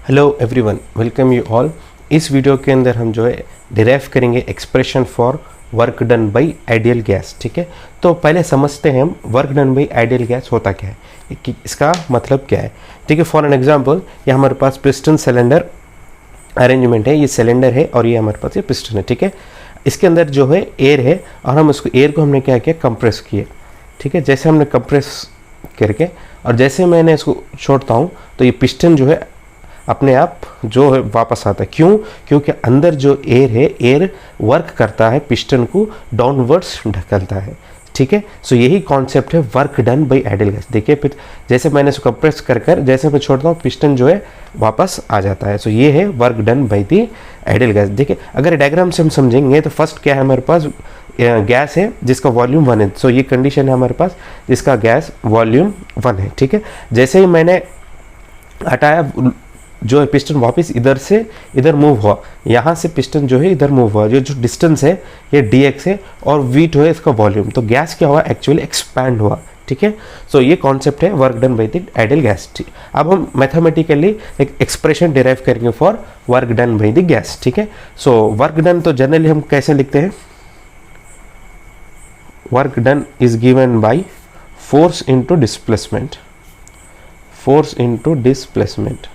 Hello everyone, welcome you all. इस video के अंदर हम जो है डिराइव करेंगे expression for work done bye ideal gas. ठीक है, तो पहले समझते हैं हम work done bye ideal gas होता क्या है, कि इसका मतलब क्या है। ठीक है, फॉर एन एग्जांपल ये हमारे पास पिस्टन सिलेंडर अरेंजमेंट है। ये सिलेंडर है और ये हमारे पास ये पिस्टन है। ठीक है, इसके अंदर जो है एयर है और हम उसको एयर को हमने क्या किया, कंप्रेस किया। ठीक है, जैसे हमने कंप्रेस करके और जैसे मैंने इसको छोड़ता हूँ तो ये पिस्टन जो है अपने आप जो है वापस आता है। क्यों? क्योंकि अंदर जो एयर है, एयर वर्क करता है, पिस्टन को डाउनवर्ड्स ढकलता है। ठीक है, सो यही कॉन्सेप्ट है work done bye ideal gas. देखिए फिर जैसे मैंने इसको कंप्रेस कर जैसे मैं छोड़ता हूँ पिस्टन जो है वापस आ जाता है। सो ये है work done by the ideal gas. देखिए अगर डायग्राम से हम समझेंगे तो फर्स्ट क्या है, हमारे पास गैस है जिसका वॉल्यूम 1 है। सो ये कंडीशन है हमारे पास जिसका गैस वॉल्यूम 1 है। ठीक है, जैसे ही मैंने हटाया जो है पिस्टन वापस इधर से इधर मूव हुआ, यहाँ से पिस्टन जो है इधर मूव हुआ। जो डिस्टेंस है ये dx है और v2 है इसका वॉल्यूम। तो गैस क्या हुआ, एक्चुअली एक्सपैंड हुआ। ठीक है, सो ये कॉन्सेप्ट है work done by the ideal gas. अब हम मैथमेटिकली एक एक्सप्रेशन डिराइव करेंगे for work done by the gas. ठीक है, सो वर्क डन तो जनरली हम कैसे लिखते हैं, work done is given by force into displacement. Force into displacement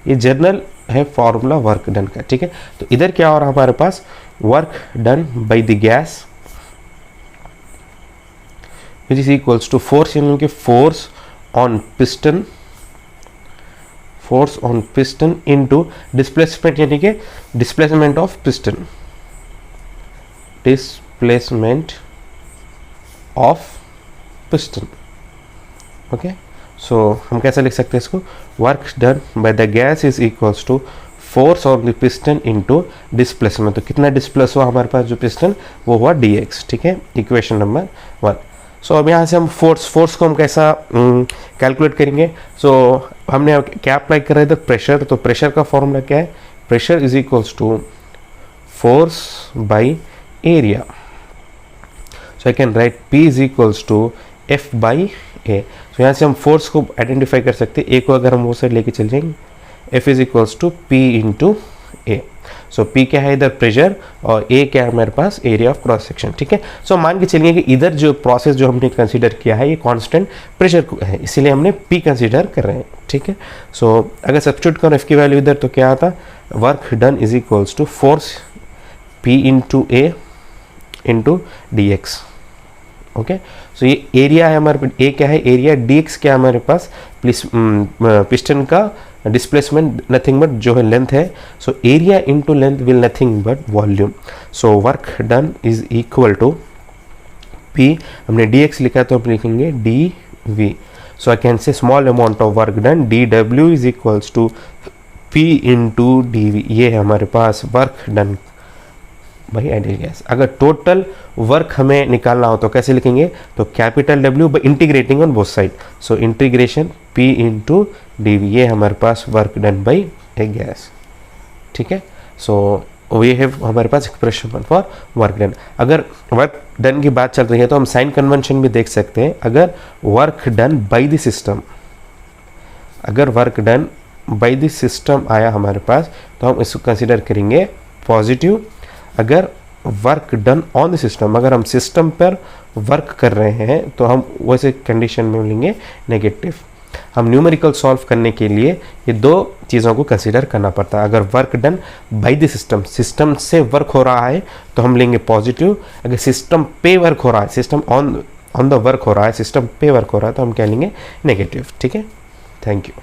ये जनरल है फॉर्मूला वर्क डन का। ठीक है, तो इधर क्या हो रहा है हमारे पास, work done by the gas which is equals to force, यानी कि force on piston, force on piston into displacement, यानी कि displacement of piston, displacement of piston. Okay, so हम कैसे लिख सकते हैं इसको, work done by the gas is equals to force on the piston into displacement. तो कितना डिस्प्लेस हुआ हमारे पास जो पिस्टन, वो हुआ dx। ठीक है, इक्वेशन नंबर 1। सो अब यहाँ से हम फोर्स को हम कैसा कैलकुलेट करेंगे। सो हमने क्या अप्लाई कर रहे थे, प्रेशर। तो प्रेशर का फॉर्मूला क्या है, pressure is equals to force by area. So I can write P is equals to F by A. तो यहाँ से हम फोर्स को आइडेंटिफाई कर सकते हैं। ए को अगर हम वो साइड लेके चल जाएंगे, F is equals to P into A. So P क्या है इधर, प्रेशर, और A क्या है हमारे पास, एरिया ऑफ क्रॉस सेक्शन। ठीक है, सो मान के चलिए कि इधर जो प्रोसेस जो हमने कंसीडर किया है ये कांस्टेंट प्रेशर है, इसीलिए हमने P कंसीडर कर रहे हैं। ठीक है, सो अगर सब्स्टिट्यूट करो F की वैल्यू इधर तो क्या आता, work done is equals to force P into A into dx। Okay, so ये एरिया है हमारे पास, ए क्या है एरिया, dx क्या है हमारे पास पिस्टन का डिस्प्लेसमेंट, नथिंग बट जो है लेंथ है। So area into length will nothing but volume. So work done is equal to P, हमने dx लिखा तो हम लिखेंगे dv। So I can say small amount of work done dw is equals to P into dv। ये है हमारे पास work done by ideal gas. अगर टोटल वर्क हमें निकालना हो तो कैसे लिखेंगे, तो capital W by integrating on both side. So integration P into D V, ये हमारे पास work done by a gas. ठीक है, सो ये है हमारे पास एक्सप्रेशन फॉर वर्क डन। अगर वर्क डन की बात चल रही है तो हम साइन कन्वेंशन भी देख सकते हैं। अगर work done by the system, अगर work done by the system आया हमारे पास तो हम इसको कंसिडर करेंगे पॉजिटिव। अगर work done on the system, अगर हम सिस्टम पर वर्क कर रहे हैं तो हम वैसे कंडीशन में लेंगे नेगेटिव। हम न्यूमेरिकल सॉल्व करने के लिए ये दो चीज़ों को कंसीडर करना पड़ता है। अगर work done by the system, system से वर्क हो रहा है तो हम लेंगे पॉजिटिव। अगर सिस्टम पे वर्क हो रहा है, सिस्टम ऑन द वर्क हो रहा है, सिस्टम पे वर्क हो रहा है तो हम क्या लेंगे, नेगेटिव। ठीक है, थैंक यू।